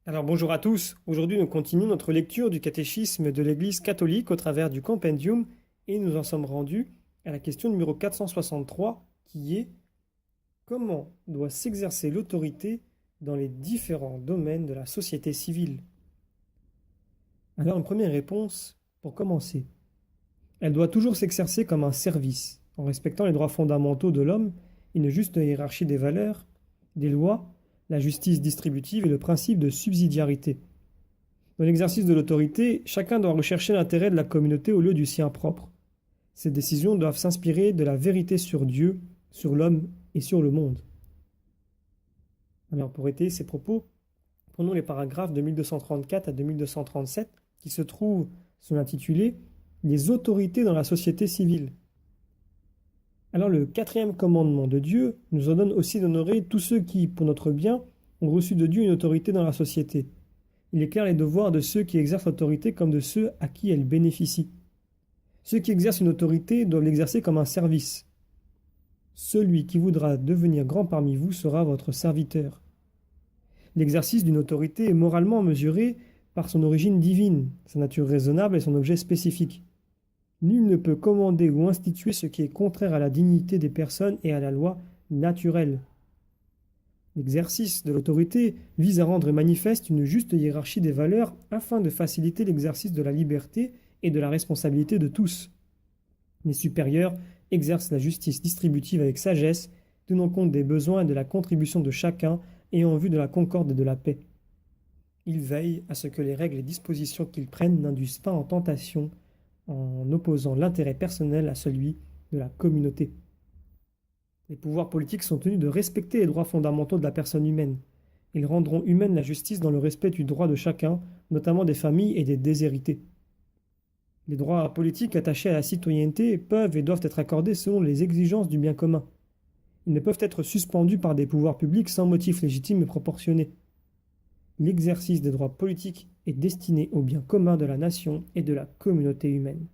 Alors bonjour à tous, aujourd'hui nous continuons notre lecture du catéchisme de l'Église catholique au travers du Compendium et nous en sommes rendus à la question numéro 463 qui est: comment doit s'exercer l'autorité dans les différents domaines de la société civile? Alors une première réponse pour commencer. Elle doit toujours s'exercer comme un service, en respectant les droits fondamentaux de l'homme, une juste hiérarchie des valeurs, des lois, la justice distributive et le principe de subsidiarité. Dans l'exercice de l'autorité, chacun doit rechercher l'intérêt de la communauté au lieu du sien propre. Ces décisions doivent s'inspirer de la vérité sur Dieu, sur l'homme et sur le monde. Alors pour étayer ces propos, prenons les paragraphes de 1234 à 2237 qui se trouvent sous l'intitulé « Les autorités dans la société civile ». Alors le quatrième commandement de Dieu nous ordonne aussi d'honorer tous ceux qui, pour notre bien, ont reçu de Dieu une autorité dans la société. Il éclaire les devoirs de ceux qui exercent l'autorité comme de ceux à qui elle bénéficie. Ceux qui exercent une autorité doivent l'exercer comme un service. Celui qui voudra devenir grand parmi vous sera votre serviteur. L'exercice d'une autorité est moralement mesuré par son origine divine, sa nature raisonnable et son objet spécifique. Nul ne peut commander ou instituer ce qui est contraire à la dignité des personnes et à la loi naturelle. L'exercice de l'autorité vise à rendre manifeste une juste hiérarchie des valeurs afin de faciliter l'exercice de la liberté et de la responsabilité de tous. Les supérieurs exercent la justice distributive avec sagesse, tenant compte des besoins et de la contribution de chacun et en vue de la concorde et de la paix. Ils veillent à ce que les règles et dispositions qu'ils prennent n'induisent pas en tentation en opposant l'intérêt personnel à celui de la communauté. Les pouvoirs politiques sont tenus de respecter les droits fondamentaux de la personne humaine. Ils rendront humaine la justice dans le respect du droit de chacun, notamment des familles et des déshérités. Les droits politiques attachés à la citoyenneté peuvent et doivent être accordés selon les exigences du bien commun. Ils ne peuvent être suspendus par des pouvoirs publics sans motif légitime et proportionné. L'exercice des droits politiques est destiné au bien commun de la nation et de la communauté humaine.